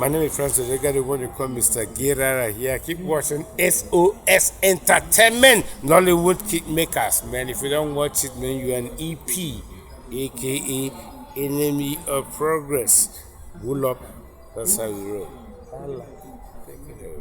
My name is Francis. You got the one you call Mr. Girara here. Keep watching SOS Entertainment, Nollywood Kickmakers. Man, if you don't watch it, man, you're an EP, aka Enemy of Progress. Pull up. That's how we roll. Holla. Take it away.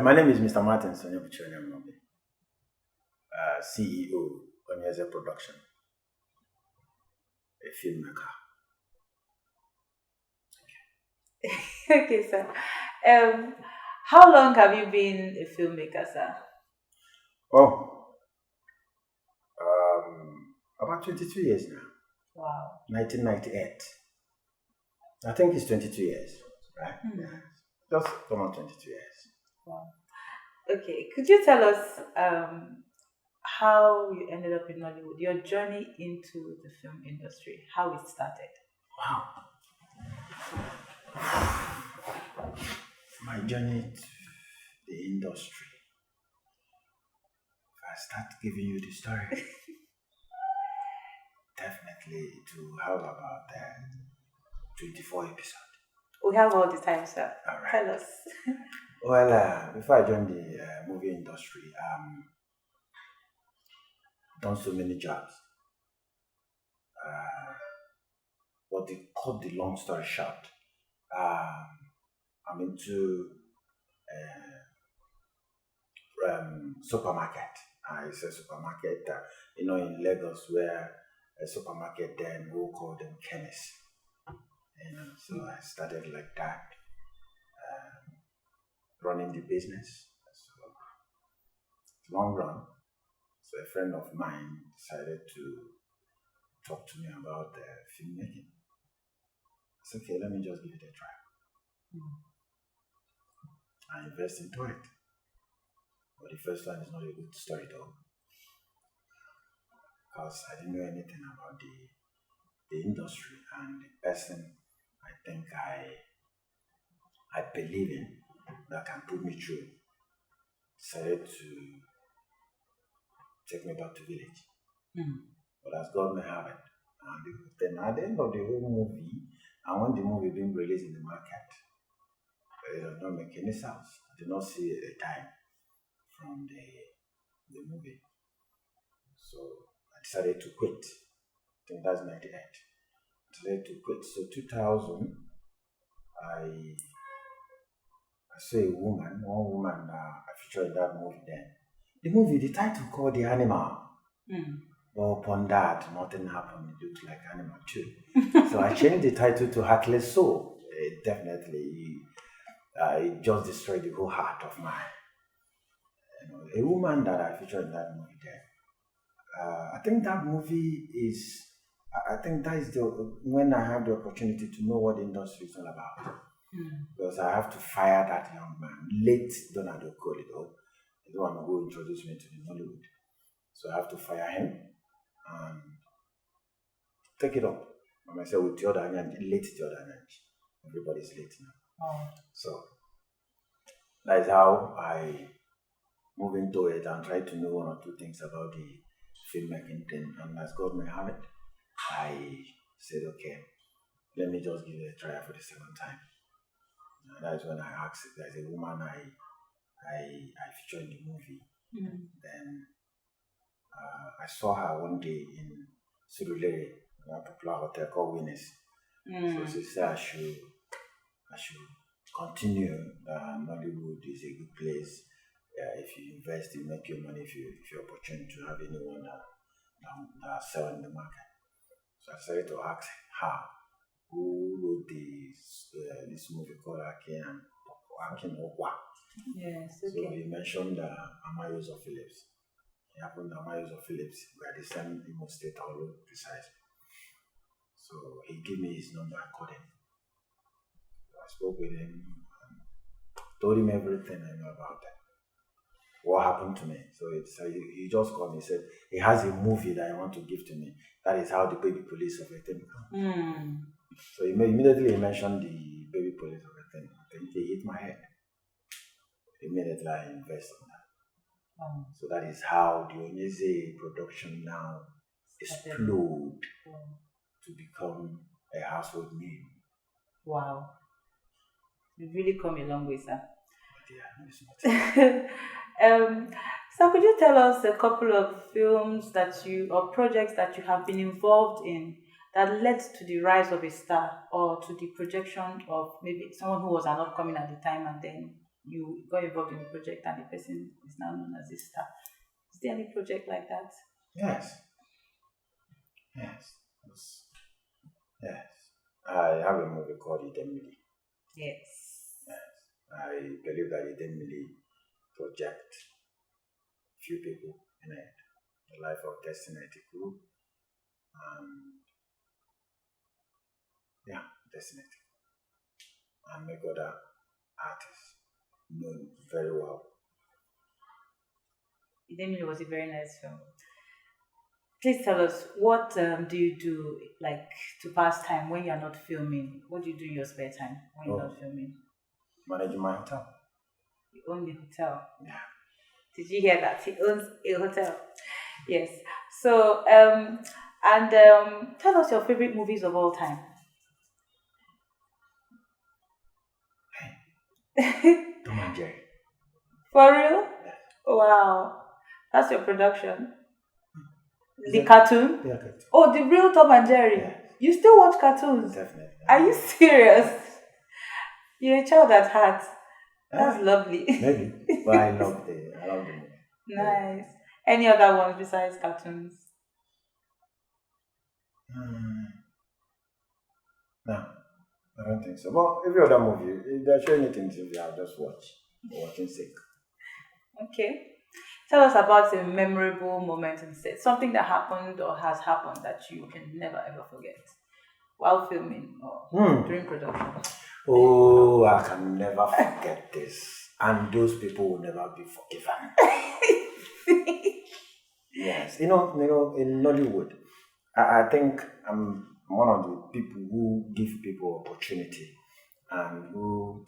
My name is Mr. Martin Sonyabuchonyamombe, CEO of Onyeze Production, a filmmaker. Okay, sir. How long have you been a filmmaker, sir? Oh, about 22 years now. Wow. 1998. I think it's 22 years, right? Yeah. Just almost 22 years. Wow. Okay, could you tell us how you ended up in Nollywood, your journey into the film industry, how it started? Wow. My journey to the industry. If I start giving you the story, definitely to have about 24 episodes. We have all the time, sir. All right. Tell us. Well, before I joined the movie industry, done so many jobs. But to cut the long story short, I'm into supermarket. It's a supermarket, in Lagos, where a supermarket then we'll call them chemists. So I started like that. Running the business. So long run. So a friend of mine decided to talk to me about filmmaking. I said, okay, let me just give it a try. I invest into it. But the first one is not a good story though. Because I didn't know anything about the industry and the person I think I believe in that can put me through, decided to take me back to village. But as God may have it, then at the end of the whole movie, and when the movie being released in the market, it does not make any sense. I did not see a time from the movie. So I decided to quit. I think that's 98. I decided to quit. So 2000, I saw one woman I featured in that movie then. The movie, the title called The Animal. But upon that, nothing happened. It looked like Animal too. So I changed the title to Heartless Soul. It definitely, it just destroyed the whole heart of mine. A woman that I featured in that movie then. I think that movie is, I think that is when I have the opportunity to know what the industry is all about. Because I have to fire that young man, late Donald Okolido, the one who introduced me to the Nollywood. So I have to fire him and take it up. And I said, with the other hand, late the other hand. Everybody's late now. So that is how I move into it and try to know one or two things about the filmmaking thing. And as God may have it, I said, okay, let me just give it a try for the second time. And that's when I asked if there's a woman I featured in the movie. Then I saw her one day in Surulere, a popular hotel called Winners. So she said I should continue. Nollywood is a good place. If you invest, you make your money. If you're opportunity to have anyone that sell in the market. So I decided to ask her who wrote this movie called Akin Okwa. Yes, okay. So he mentioned Amayozo Phillips. He happened to Amayozo Phillips. We are the same Imo State, although precisely. So he gave me his number. I called him. I spoke with him and told him everything I know about that. What happened to me. So he just called me. He said he has a movie that he wants to give to me. That is how the baby police of a thing. So immediately he mentioned the baby police of the thing. I think he hit my head. Immediately I invest on that. So that is how the Onyeze production now explode to become a household name. Wow. You've really come a long way, sir. Yeah, So could you tell us a couple of films that you or projects that you have been involved in that led to the rise of a star or to the projection of maybe someone who was an upcoming at the time and then you got involved in a project and the person is now known as a star? Is there any project like that? Yes. Yes. Yes. I have a movie called Idemili. Yes. I believe that Idemili project few people in it. The life of Destiny Etiku. Destiny Etiku. And make other artists known very well. Idemili was a very nice film. Please tell us, what do you do like to pass time when you're not filming? What do you do in your spare time when you're not filming? Managing my hotel. You own the hotel? Yeah. Did you hear that? He owns a hotel. Yes. So, tell us your favorite movies of all time. Tom and Jerry. For real? Yes. Wow. That's your production. The cartoon? Yeah, cartoon. Oh, the real Tom and Jerry. Yeah. You still watch cartoons? Definitely. Are you serious? You're a child at heart. That's lovely. Maybe, but I love the movie. Nice. Any other ones besides cartoons? No, I don't think so. Well, every other movie, if they're showing it in TV, I'll just watch. Watching sake. Okay. Tell us about a memorable moment in set. Something that happened or has happened that you can never ever forget while filming or during production. Oh, I can never forget this. And those people will never be forgiven. Yes. You know, in Nollywood, I think I'm one of the people who give people opportunity and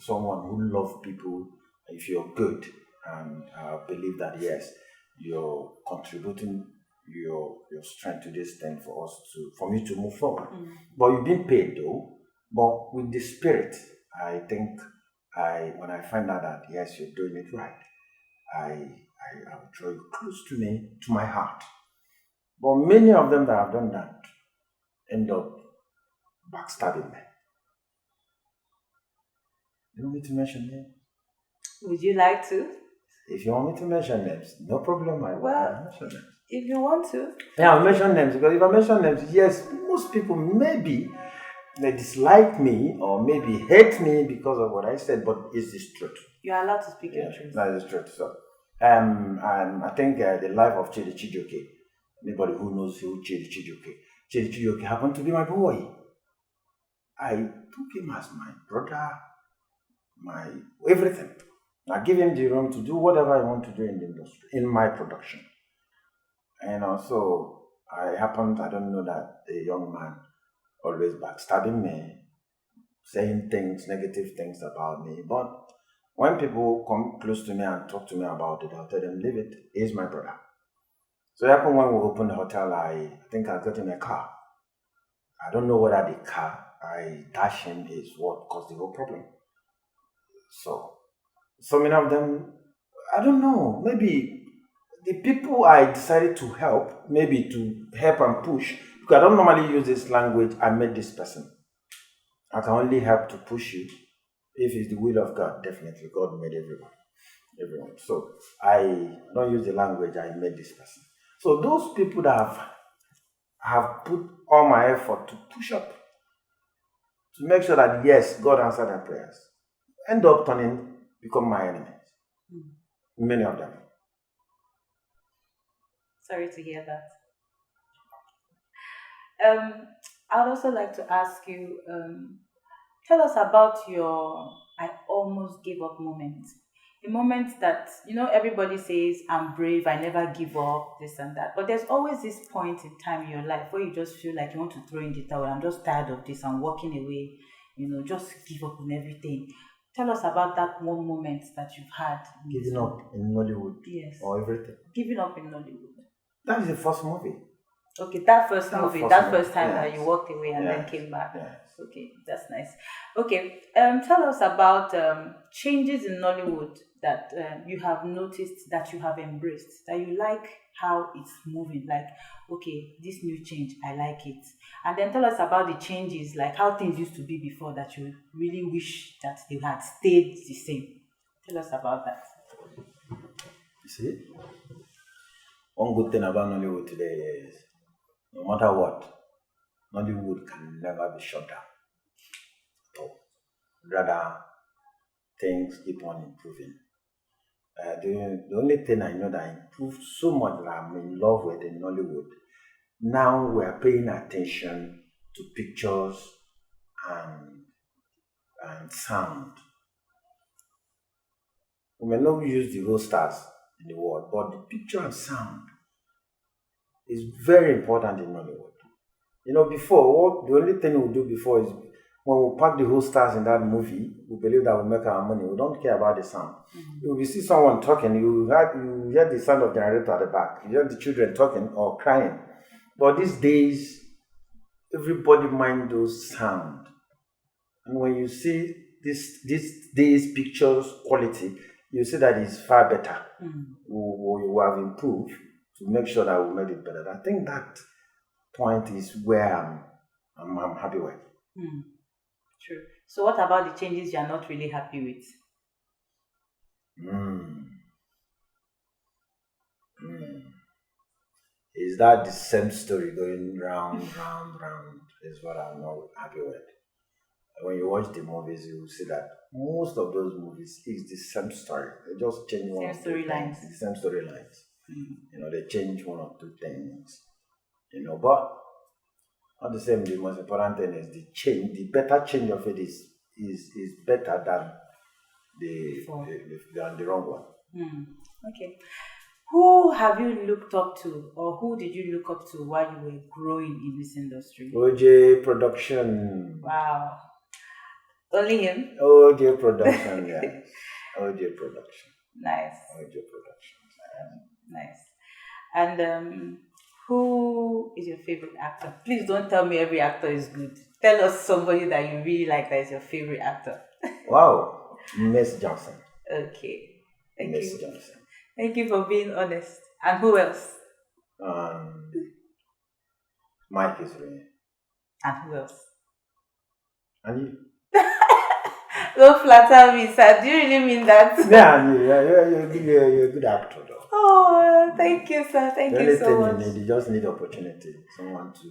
someone who loves people if you're good. And I believe that yes, you're contributing your strength to this thing for me to move forward. But you've been paid though. But with the spirit, I think when I find out that yes, you're doing it right, I will draw you close to my heart. But many of them that have done that end up backstabbing me. You want me to mention names? Would you like to? If you want me to mention names, no problem. I will mention names. If you want to. Yeah, I'll mention names because if I mention names, yes, most people maybe they dislike me or maybe hate me because of what I said, but it's the truth. You are allowed to speak your truth. That is truth. So, and I think the life of Chidi Chijioke, anybody who knows who Chidi Chijioke happened to be my boy. I took him as my brother, my everything. I give him the room to do whatever I want to do in the industry, in my production. And also, I don't know that the young man always backstabbing me, saying things, negative things about me. But when people come close to me and talk to me about it, I'll tell them, leave it. He's my brother. So it happened when we opened the hotel, I think I got in a car. I don't know whether the car I dashed him is what caused the whole problem. So many of them, I don't know, maybe the people I decided to help, maybe to help and push, because I don't normally use this language, I met this person. I can only help to push you. If it's the will of God, definitely God made everyone. So I don't use the language, I met this person. So those people that have put all my effort to push up, to make sure that yes, God answered their prayers, end up become my enemies. Many of them. Sorry to hear that. I'd also like to ask you, tell us about your I almost gave up moment. a moment that, everybody says, I'm brave, I never give up, this and that. But there's always this point in time in your life where you just feel like you want to throw in the towel. I'm just tired of this. I'm walking away, just give up on everything. Tell us about that one moment that you've had. Giving up in Nollywood. Yes. Or everything. Giving up in Nollywood. That is the first movie. Okay, that first movie, that first time yes. that you walked away and then Yes. came back. Yes. Okay, that's nice. Okay, tell us about changes in Nollywood that you have noticed, that you have embraced, that you like how it's moving. Like, okay, this new change, I like it. And then tell us about the changes, like how things used to be before that you really wish that they had stayed the same. Tell us about that. You see, one good thing about Nollywood today is no matter what, Nollywood can never be shut down. So, rather, things keep on improving. The only thing I know that improved so much that I'm in love with in Nollywood, now we are paying attention to pictures and sound. We may not use the whole stars in the world, but the picture and sound is very important in Nollywood. Before, the only thing we do before is when we pack the whole stars in that movie, we believe that we make our money. We don't care about the sound. If you see someone talking, you hear the sound of the generator at the back. You hear the children talking or crying. But these days, everybody mind those sound. And when you see this days pictures quality, you see that it's far better. We have improved to make sure that we made it better. I think that point is where I'm happy with. True. So what about the changes you're not really happy with? Is that the same story going round is what I'm not happy with. When you watch the movies, you will see that most of those movies is the same story. They just change one or two things. The same storylines. They change one or two things. But at the same, the most important thing is the change. The better change of it is better than the wrong one. Okay. Who have you looked up to, or who did you look up to while you were growing in this industry? OJ Production. Wow. Only him? OJ Production, yes. OJ Production. Nice. OJ Production. Nice. And who is your favorite actor? Please don't tell me every actor is good. Tell us somebody that you really like that is your favorite actor. Wow. Miss Johnson. Okay. Thank Miss you. Johnson. Thank you for being honest. And who else? Mike is really. And who else? And you? Don't flatter me, sir. Do you really mean that? Yeah, you're a good actor, though. Oh, thank you, sir. Thank you so much. You just need opportunity. Someone to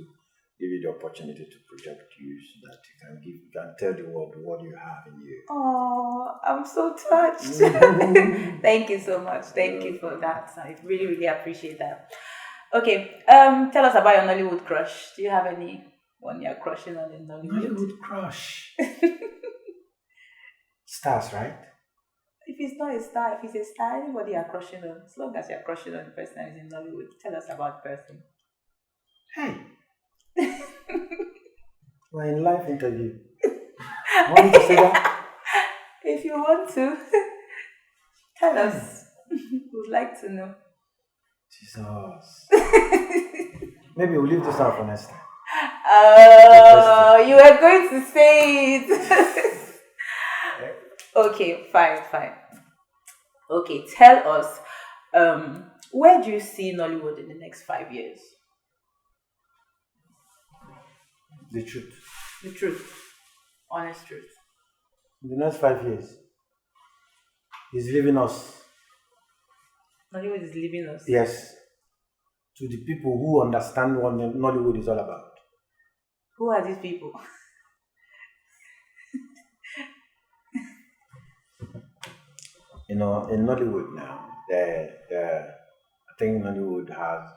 give you the opportunity to project you so that you can tell the world what you have in you. Oh, I'm so touched. Thank you so much. Thank you for that. I really, really appreciate that. Okay. Tell us about your Nollywood crush. Do you have anyone you're crushing on in Nollywood? Nollywood crush. Stars, right? If it's not a star, if it's a star, anybody you're crushing on, as long as you're crushing on the person that is in Nollywood, tell us about the person. Hey. We're in live interview. Want me to say that? If you want to, tell us. We'd like to know. Jesus. Maybe we'll leave this out for next time. You were going to say it. Okay, fine. Okay, tell us, where do you see Nollywood in the next 5 years? The truth. The truth. Honest truth. In the next 5 years, he's leaving us. Nollywood is leaving us? Yes. To the people who understand what Nollywood is all about. Who are these people? In Nollywood now, I think Nollywood has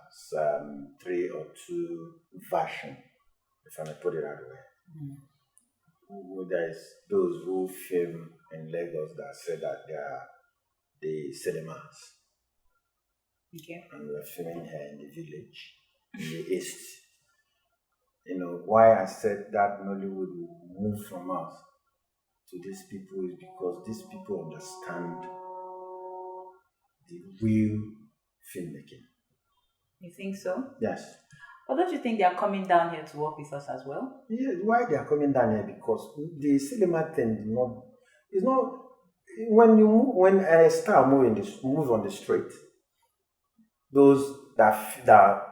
3 or 2 versions, if I may put it that way. There's those who film in Lagos that say that they are the cinemas. Okay. And we were filming here in the village, in the east. Why I said that Nollywood will move from us to these people is because these people understand the real filmmaking. You think so? Yes. But don't you think they are coming down here to work with us as well? Yeah, why they are coming down here? Because the cinema thing is not when a star move on the street, those that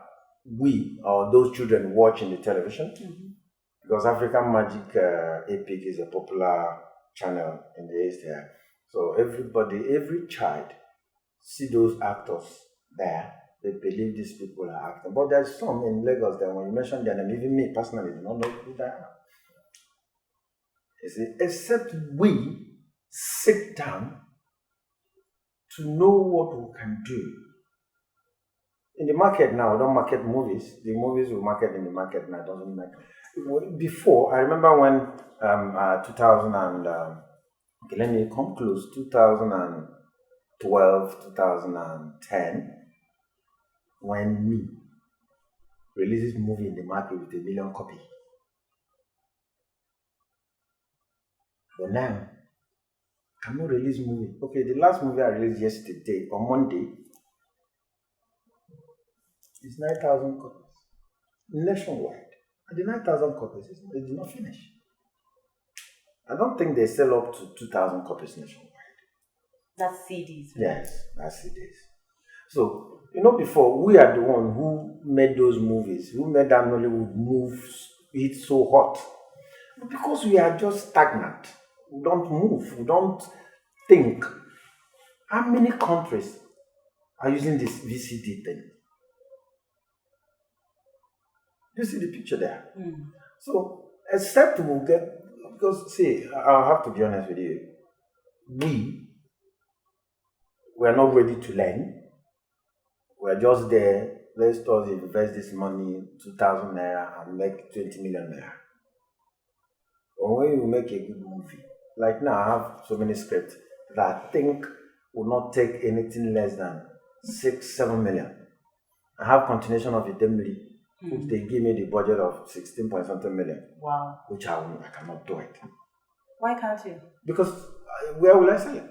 we or those children watch in the television, because African Magic Epic is a popular channel in the East here. So every child see those actors there. They believe these people are acting. But there's some in Lagos that when you mention their name, even me personally, do not know who they are. You see, except we sit down to know what we can do. In the market now, we don't market movies. The movies we market in the market now doesn't matter. Before, I remember when 2000 and okay, let me come close. 2012, 2010, when me releases movie in the market with 1 million copy. But now, I cannot release movie. Okay, the last movie I released yesterday, on Monday, is 9,000 copies nationwide. And the 9,000 copies, it did not finish. I don't think they sell up to 2,000 copies nationwide. That's CDs. Right? Yes, that's CDs. So, before, we are the one who made those movies, who made that Nollywood move it so hot. But because we are just stagnant, we don't move, we don't think. How many countries are using this VCD thing? You see the picture there? So, except we'll get, because see, I'll have to be honest with you, we're not ready to learn. We're just there, let's just invest this money, 2,000 naira, and make 20 million naira. Or when you make a good movie, like now I have so many scripts that I think will not take anything less than 6-7 million. I have continuation of Idemili, which they give me the budget of 16 point something million. Wow. Which I cannot do it. Why can't you? Because where will I sell it?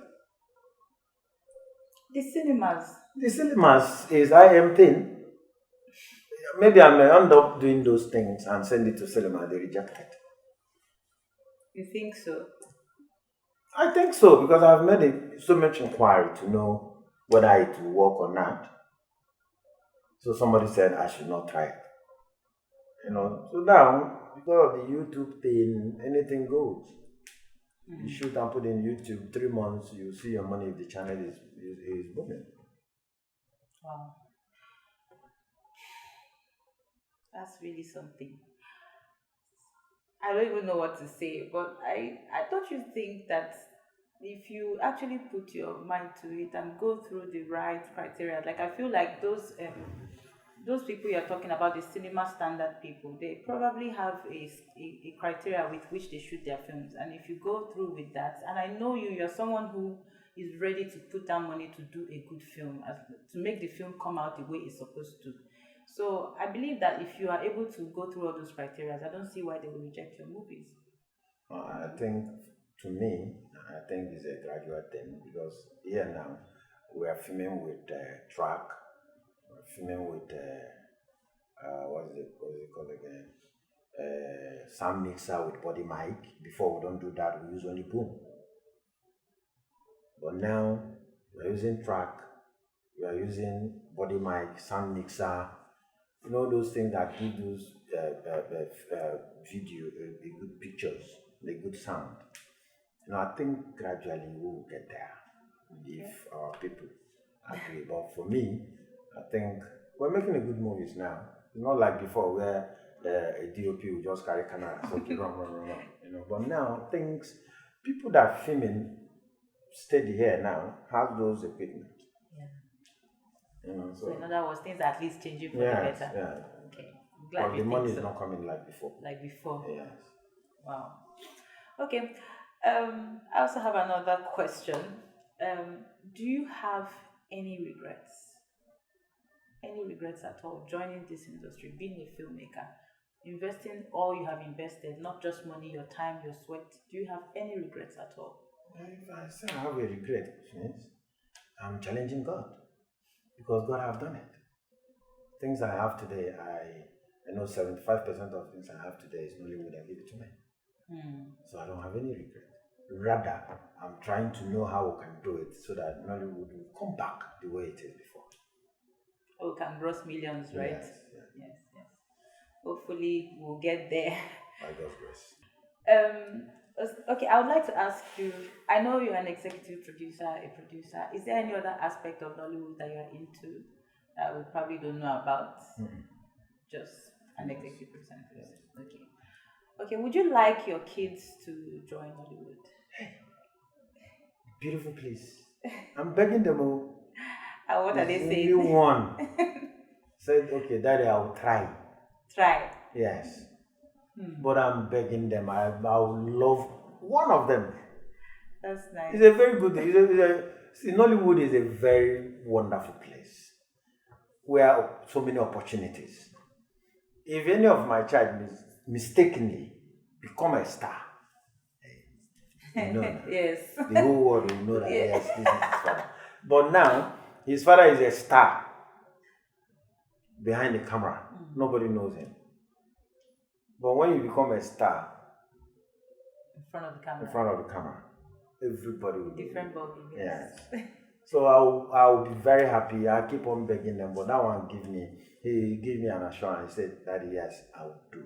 The cinemas. The cinemas is IM thing. Maybe I may end up doing those things and send it to cinema, they reject it. You think so? I think so, because I've made so much inquiry to know whether it will work or not. So somebody said I should not try it. So now, because of the YouTube thing, anything goes. You shoot and put in YouTube, 3 months, you see your money if the channel is booming. Wow. That's really something. I don't even know what to say, but I don't you think that if you actually put your mind to it and go through the right criteria, like I feel like those people you're talking about, the cinema standard people, they probably have a criteria with which they shoot their films. And if you go through with that, and I know you're someone who is ready to put down money to do a good film, to make the film come out the way it's supposed to. So I believe that if you are able to go through all those criteria, I don't see why they will reject your movies. I think, to me, it's a gradual thing, because here now, we are filming with track, we're filming with, what's it called again? Sound mixer with body mic. Before, we don't do that, we use only boom. But now, we're using track, we are using body mic, sound mixer, those things that give those video, the good pictures, the good sound. I think gradually we will get there if our people agree. But for me, I think we're making a good movies now. It's not like before where a DOP will just carry camera, so keep run. But now people that are filming steady here now have those equipment. So in other words, things are at least changing for the better. Yeah. Okay. I'm glad but the money is not coming like before. Like before. Yes. Wow. Okay. I also have another question. Do you have any regrets? Any regrets at all joining this industry, being a filmmaker, investing all you have invested, not just money, your time, your sweat? Do you have any regrets at all? If I say I have a regret, means I'm challenging God because God have done it. Things I have today, I know 75% of things I have today is Nollywood. I give it to me. So I don't have any regret. Rather, I'm trying to know how we can do it so that Nollywood will come back the way it is before. Oh, can gross millions, right? Yes. Yes. Hopefully, we'll get there. By God's grace. Okay, I would like to ask you. I know you're an executive producer, a producer. Is there any other aspect of Nollywood that you're into that we probably don't know about? Just an executive producer. Yes. Okay. Would you like your kids to join Nollywood? Beautiful place. I'm begging them all. And what are they saying? Only one said, okay, Daddy, I'll try. Try. Yes. But I'm begging them. I would love one of them. That's nice. It's a very good thing. Nollywood is a very wonderful place where so many opportunities. If any of my child mistakenly become a star, you know, yes, the whole world will know that yes, this is his father. But now, his father is a star behind the camera. Nobody knows him. But when you become a star in front of the camera, everybody will different body. Yes. So I'll be very happy. I keep on begging them, but that one gave me an assurance. He said, Daddy, yes, I will do.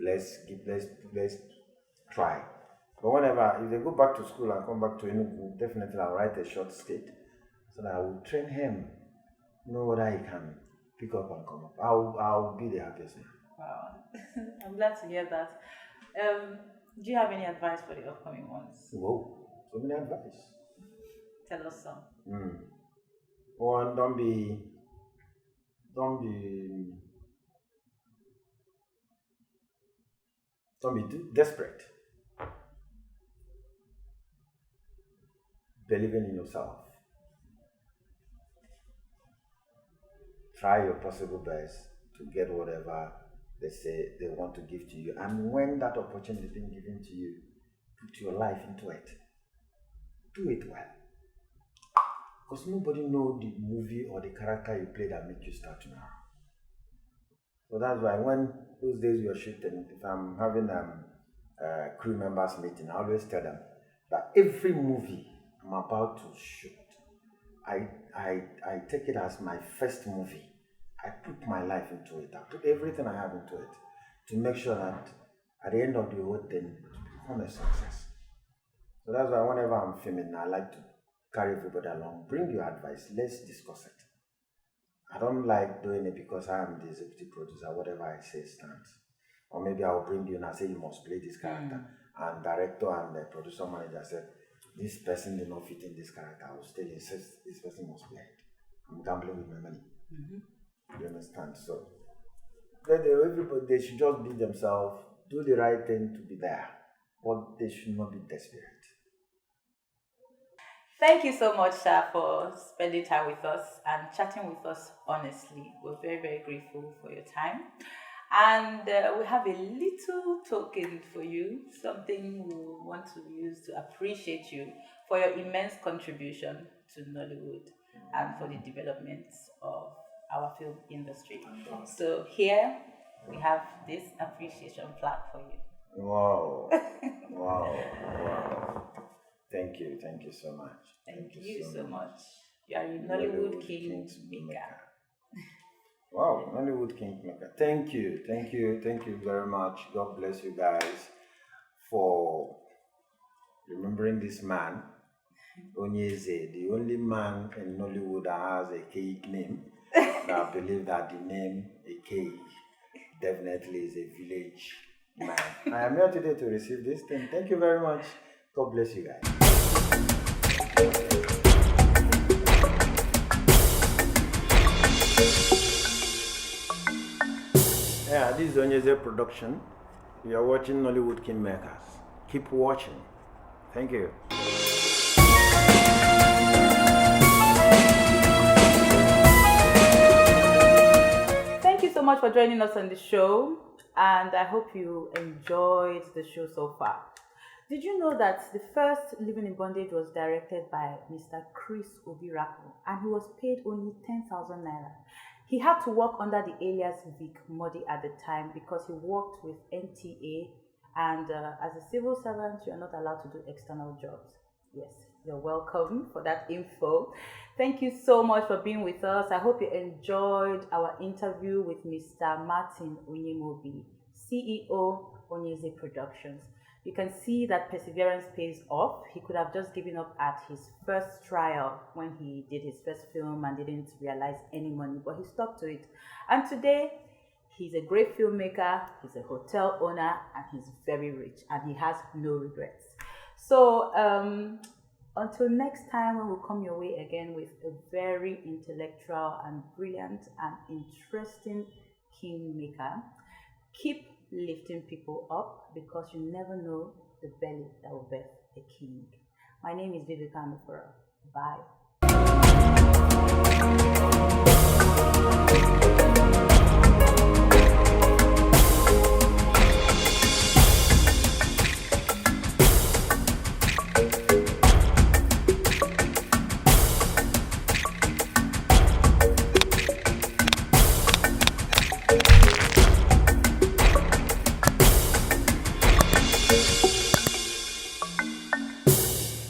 Let's try. But whenever, if they go back to school and come back to Enugu, definitely I'll write a short skit so that I will train him, know whether he can pick up and come up. I'll be the happiest man. Wow. I'm glad to hear that. Do you have any advice for the upcoming ones? Whoa, so many advice. Tell us some. One, don't be too desperate. Believing in yourself. Try your possible best to get whatever they say they want to give to you. And when that opportunity is being given to you, put your life into it. Do it well. Because nobody knows the movie or the character you play that makes you start tomorrow. So that's why when those days we are shooting, if I'm having crew members meeting, I always tell them that every movie I'm about to shoot, I take it as my first movie. I put my life into it. I put everything I have into it to make sure that at the end of the whole thing, it becomes a success. So that's why whenever I'm filming, I like to carry everybody along. Bring your advice. Let's discuss it. I don't like doing it because I am the executive producer. Whatever I say stands. Or maybe I'll bring you and I say you must play this character. And director and the producer manager said, this person did not fit in this character. I will still insist this person must play it. I'm gambling with my money. You understand? So everybody, they should just be themselves, do the right thing to be there, but they should not be desperate. Thank you so much, Sha, for spending time with us and chatting with us honestly. We're very, very grateful for your time. And we have a little token for you, something we want to use to appreciate you for your immense contribution to Nollywood and for the development of our film industry. So here we have this appreciation plaque for you. Wow. Wow. Thank you so much. Thank you so much. You are a Nollywood Kingmaker. Wow, Nollywood Kingmaker. Thank you very much. God bless you guys for remembering this man, Onyeze, the only man in Nollywood that has a cake name. I believe that the name a cake definitely is a village man. I am here today to receive this thing. Thank you very much. God bless you guys. Yeah, this is Onyeze production. You are watching Nollywood Kingmakers. Keep watching. Thank you. for joining us on the show, and I hope you enjoyed the show so far. Did you know that the first Living in Bondage was directed by Mr. Chris Obiraku, and he was paid only 10,000 naira? He had to work under the alias Vic Modi at the time because he worked with NTA, and as a civil servant, you are not allowed to do external jobs. Yes, you're welcome for that info. Thank you so much for being with us. I hope you enjoyed our interview with Mr. Martin Onyemobi, CEO, Onyeze Productions. You can see that perseverance pays off. He could have just given up at his first trial when he did his first film and didn't realize any money, but he stuck to it. And today, he's a great filmmaker, he's a hotel owner, and he's very rich, and he has no regrets. So, until next time when we come your way again with a very intellectual and brilliant and interesting kingmaker, keep lifting people up because you never know the belly that will birth a king. My name is Vivica Amifura. Bye.